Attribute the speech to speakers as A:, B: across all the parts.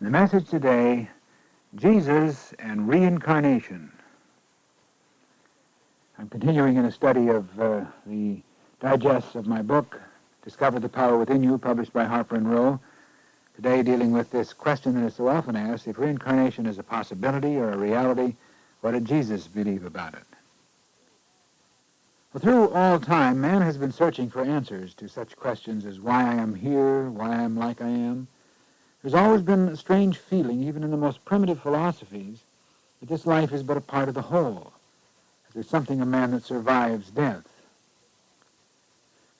A: The message today, Jesus and Reincarnation. I'm continuing in a study of the digests of my book, Discover the Power Within You, published by Harper & Row. Today dealing with this question that is so often asked, if reincarnation is a possibility or a reality, what did Jesus believe about it? Well, through all time, man has been searching for answers to such questions as why I am here, why I am like I am. There's always been a strange feeling, even in the most primitive philosophies, that this life is but a part of the whole, that there's something in man that survives death.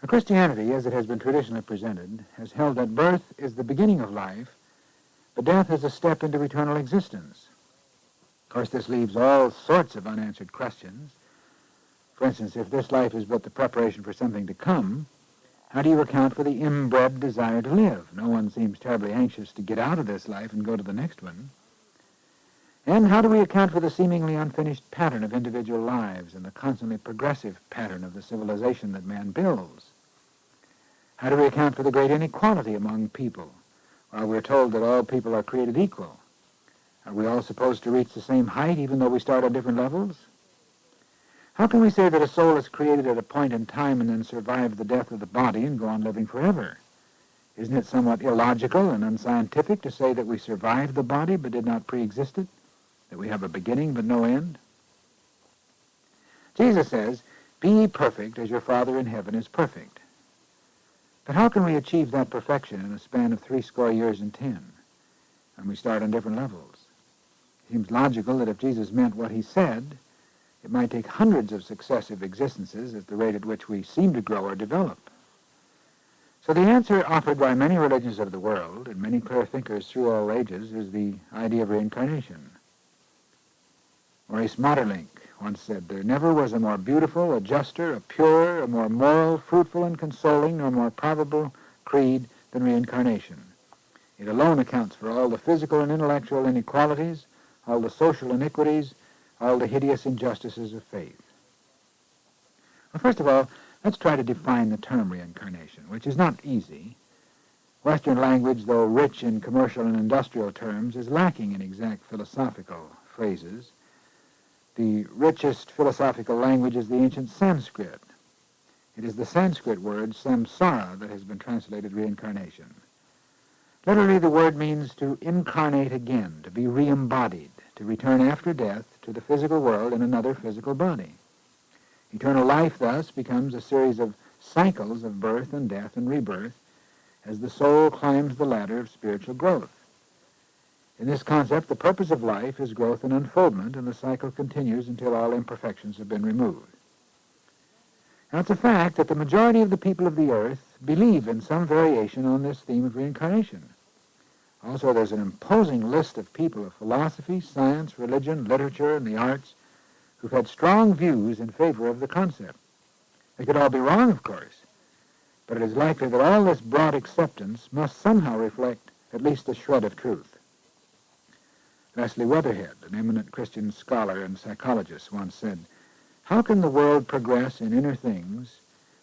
A: Now, Christianity, as it has been traditionally presented, has held that birth is the beginning of life, but death is a step into eternal existence. Of course, this leaves all sorts of unanswered questions. For instance, if this life is but the preparation for something to come, how do you account for the inbred desire to live? No one seems terribly anxious to get out of this life and go to the next one. And how do we account for the seemingly unfinished pattern of individual lives and the constantly progressive pattern of the civilization that man builds? How do we account for the great inequality among people, while we're told that all people are created equal? Are we all supposed to reach the same height even though we start on different levels? How can we say that a soul is created at a point in time and then survive the death of the body and go on living forever? Isn't it somewhat illogical and unscientific to say that we survived the body but did not pre-exist it, that we have a beginning but no end? Jesus says, "Be ye perfect as your Father in heaven is perfect." But how can we achieve that perfection in a span of 80 years and 10, when we start on different levels? It seems logical that if Jesus meant what he said, it might take hundreds of successive existences at the rate at which we seem to grow or develop. So the answer offered by many religions of the world and many clear thinkers through all ages is the idea of reincarnation. Maurice Maeterlinck once said, "There never was a more beautiful, a juster, a purer, a more moral, fruitful, and consoling, nor more probable creed than reincarnation. It alone accounts for all the physical and intellectual inequalities, all the social iniquities, all the hideous injustices of faith." Well, first of all, let's try to define the term reincarnation, which is not easy. Western language, though rich in commercial and industrial terms, is lacking in exact philosophical phrases. The richest philosophical language is the ancient Sanskrit. It is the Sanskrit word samsara that has been translated reincarnation. Literally, the word means to incarnate again, to be re-embodied, to return after death to the physical world in another physical body. Eternal life, thus, becomes a series of cycles of birth and death and rebirth as the soul climbs the ladder of spiritual growth. In this concept, the purpose of life is growth and unfoldment, and the cycle continues until all imperfections have been removed. Now, it's a fact that the majority of the people of the earth believe in some variation on this theme of reincarnation. Also, there's an imposing list of people of philosophy, science, religion, literature, and the arts who've had strong views in favor of the concept. They could all be wrong, of course, but it is likely that all this broad acceptance must somehow reflect at least a shred of truth. Leslie Weatherhead, an eminent Christian scholar and psychologist, once said, "How can the world progress in inner things,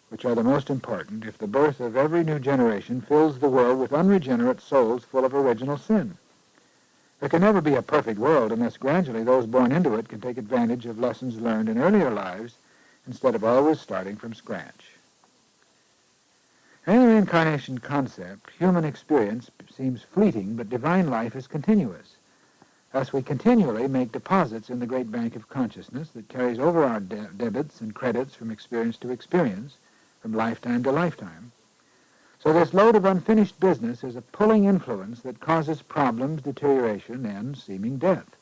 A: which are the most important, if the birth of every new generation fills the world with unregenerate souls full of original sin? There can never be a perfect world unless gradually those born into it can take advantage of lessons learned in earlier lives instead of always starting from scratch." In the reincarnation concept, human experience seems fleeting, but divine life is continuous. Thus, we continually make deposits in the great bank of consciousness that carries over our debits and credits from experience to experience, from lifetime to lifetime. So this load of unfinished business is a pulling influence that causes problems, deterioration, and seeming death.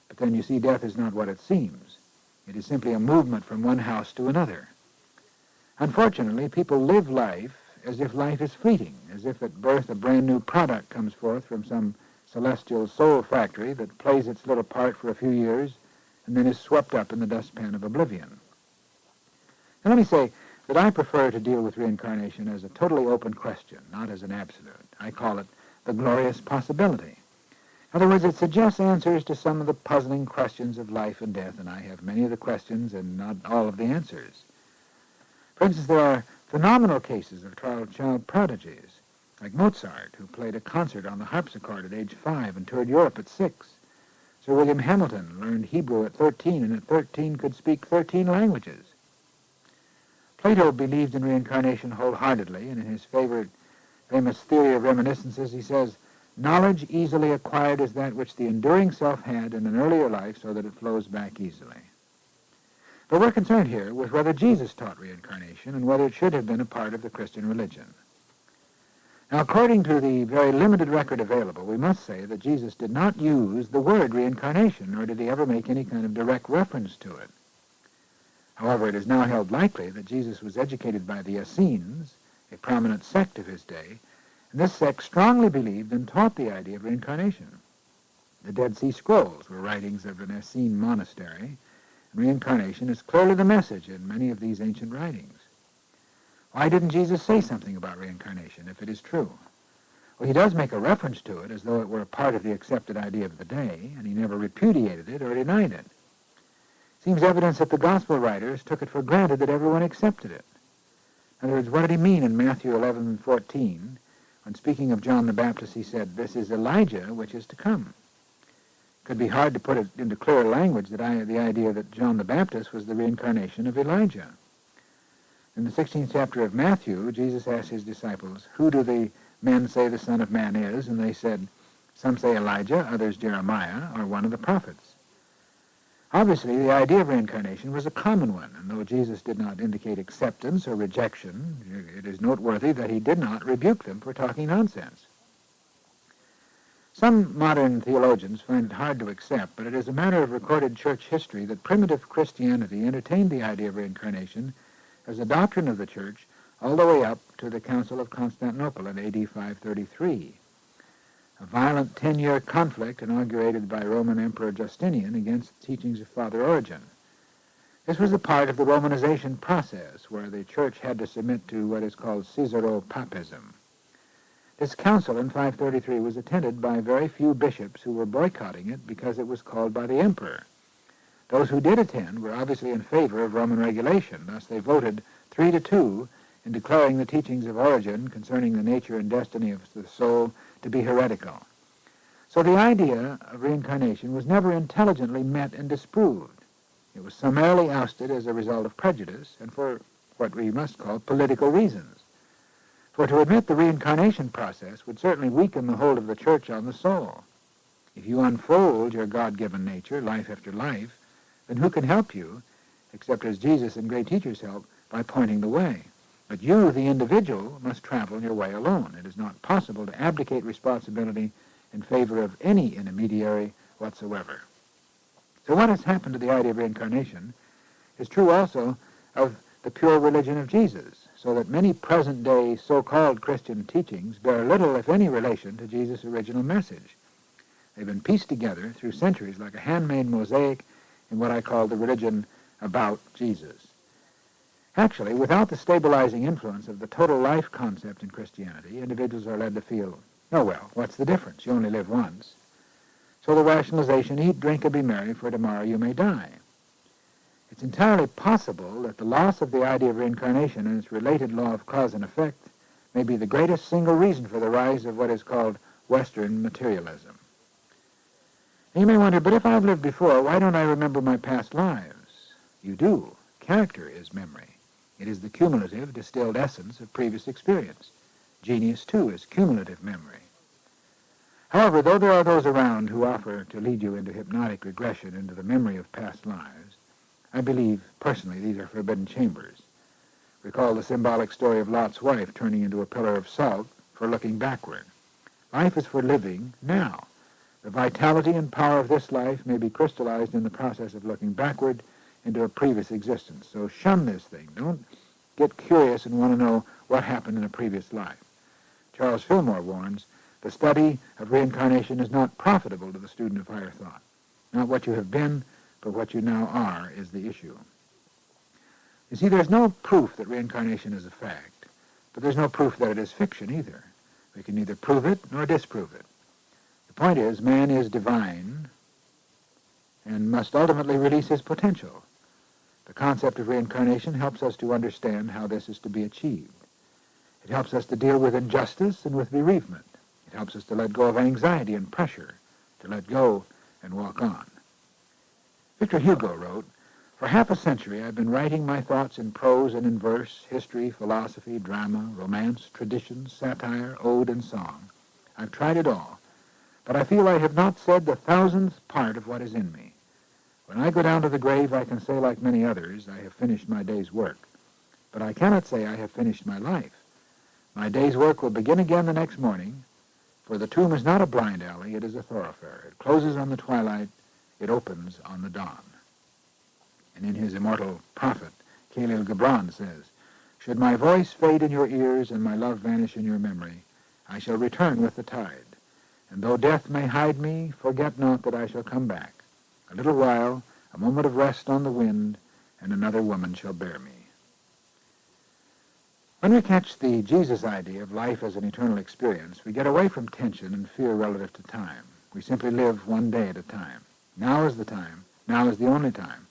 A: But then you see, death is not what it seems. It is simply a movement from one house to another. Unfortunately, people live life as if life is fleeting, as if at birth a brand new product comes forth from some celestial soul factory that plays its little part for a few years and then is swept up in the dustpan of oblivion. Now, let me say that I prefer to deal with reincarnation as a totally open question, not as an absolute. I call it the glorious possibility. In other words, it suggests answers to some of the puzzling questions of life and death, and I have many of the questions and not all of the answers. For instance, there are phenomenal cases of child prodigies. like Mozart, who played a concert on the harpsichord at age 5 and toured Europe at 6. Sir William Hamilton learned Hebrew at 13 and at 13 could speak 13 languages. Plato believed in reincarnation wholeheartedly, and in his famous theory of reminiscences, he says, "Knowledge easily acquired is that which the enduring self had in an earlier life so that it flows back easily." But we're concerned here with whether Jesus taught reincarnation and whether it should have been a part of the Christian religion. Now, according to the very limited record available, we must say that Jesus did not use the word reincarnation, nor did he ever make any kind of direct reference to it. However, it is now held likely that Jesus was educated by the Essenes, a prominent sect of his day, and this sect strongly believed and taught the idea of reincarnation. The Dead Sea Scrolls were writings of an Essene monastery, and reincarnation is clearly the message in many of these ancient writings. Why didn't Jesus say something about reincarnation, if it is true? Well, he does make a reference to it as though it were a part of the accepted idea of the day, and he never repudiated it or denied it. Seems evidence that the gospel writers took it for granted that everyone accepted it. In other words, what did he mean in Matthew 11:14? When speaking of John the Baptist, he said, "This is Elijah which is to come." It could be hard to put it into clearer language, the idea that John the Baptist was the reincarnation of Elijah. In the 16th chapter of Matthew, Jesus asked his disciples, "Who do the men say the Son of Man is?" And they said, "Some say Elijah, others Jeremiah, or one of the prophets." Obviously, the idea of reincarnation was a common one, and though Jesus did not indicate acceptance or rejection, it is noteworthy that he did not rebuke them for talking nonsense. Some modern theologians find it hard to accept, but it is a matter of recorded church history that primitive Christianity entertained the idea of reincarnation as a doctrine of the church all the way up to the Council of Constantinople in AD 533. A violent 10-year conflict inaugurated by Roman Emperor Justinian against the teachings of Father Origen. This was a part of the Romanization process where the church had to submit to what is called Caesaro-Papism. This council in 533 was attended by very few bishops who were boycotting it because it was called by the emperor. Those who did attend were obviously in favor of Roman regulation, thus they voted 3-2 in declaring the teachings of Origen concerning the nature and destiny of the soul to be heretical. So the idea of reincarnation was never intelligently met and disproved. It was summarily ousted as a result of prejudice and for what we must call political reasons. For to admit the reincarnation process would certainly weaken the hold of the church on the soul. If you unfold your God-given nature, life after life, then who can help you, except as Jesus and great teachers help, by pointing the way? But you, the individual, must travel your way alone. It is not possible to abdicate responsibility in favor of any intermediary whatsoever. So what has happened to the idea of reincarnation is true also of the pure religion of Jesus, so that many present-day so-called Christian teachings bear little, if any, relation to Jesus' original message. They've been pieced together through centuries like a handmade mosaic in what I call the religion about Jesus. Actually, without the stabilizing influence of the total life concept in Christianity, individuals are led to feel, oh well, what's the difference? You only live once. So the rationalization, eat, drink, and be merry, for tomorrow you may die. It's entirely possible that the loss of the idea of reincarnation and its related law of cause and effect may be the greatest single reason for the rise of what is called Western materialism. And you may wonder, but if I've lived before, why don't I remember my past lives? You do. Character is memory. It is the cumulative, distilled essence of previous experience. Genius, too, is cumulative memory. However, though there are those around who offer to lead you into hypnotic regression into the memory of past lives, I believe, personally, these are forbidden chambers. Recall the symbolic story of Lot's wife turning into a pillar of salt for looking backward. Life is for living now. The vitality and power of this life may be crystallized in the process of looking backward into a previous existence. So shun this thing. Don't get curious and want to know what happened in a previous life. Charles Fillmore warns, the study of reincarnation is not profitable to the student of higher thought. Not what you have been, but what you now are is the issue. You see, there's no proof that reincarnation is a fact, but there's no proof that it is fiction either. We can neither prove it nor disprove it. The point is, man is divine and must ultimately release his potential. The concept of reincarnation helps us to understand how this is to be achieved. It helps us to deal with injustice and with bereavement. It helps us to let go of anxiety and pressure, to let go and walk on. Victor Hugo wrote, "For half a century I've been writing my thoughts in prose and in verse, history, philosophy, drama, romance, tradition, satire, ode, and song. I've tried it all, but I feel I have not said the thousandth part of what is in me. When I go down to the grave, I can say, like many others, I have finished my day's work. But I cannot say I have finished my life. My day's work will begin again the next morning, for the tomb is not a blind alley, it is a thoroughfare. It closes on the twilight, it opens on the dawn." And in his immortal prophet, Khalil Gibran says, "Should my voice fade in your ears and my love vanish in your memory, I shall return with the tide. And though death may hide me, forget not that I shall come back. A little while, a moment of rest on the wind, and another woman shall bear me." When we catch the Jesus idea of life as an eternal experience, we get away from tension and fear relative to time. We simply live one day at a time. Now is the time. Now is the only time.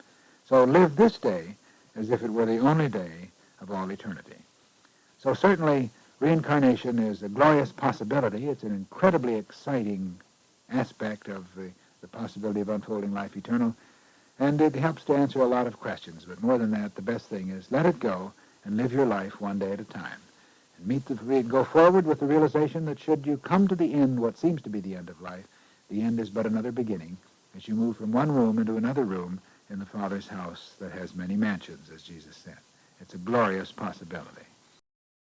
A: So live this day as if it were the only day of all eternity. So certainly, reincarnation is a glorious possibility. It's an incredibly exciting aspect of the possibility of unfolding life eternal, and it helps to answer a lot of questions. But more than that, the best thing is let it go and live your life one day at a time. And go forward with the realization that should you come to the end, what seems to be the end of life, the end is but another beginning, as you move from one room into another room in the Father's house that has many mansions, as Jesus said. It's a glorious possibility.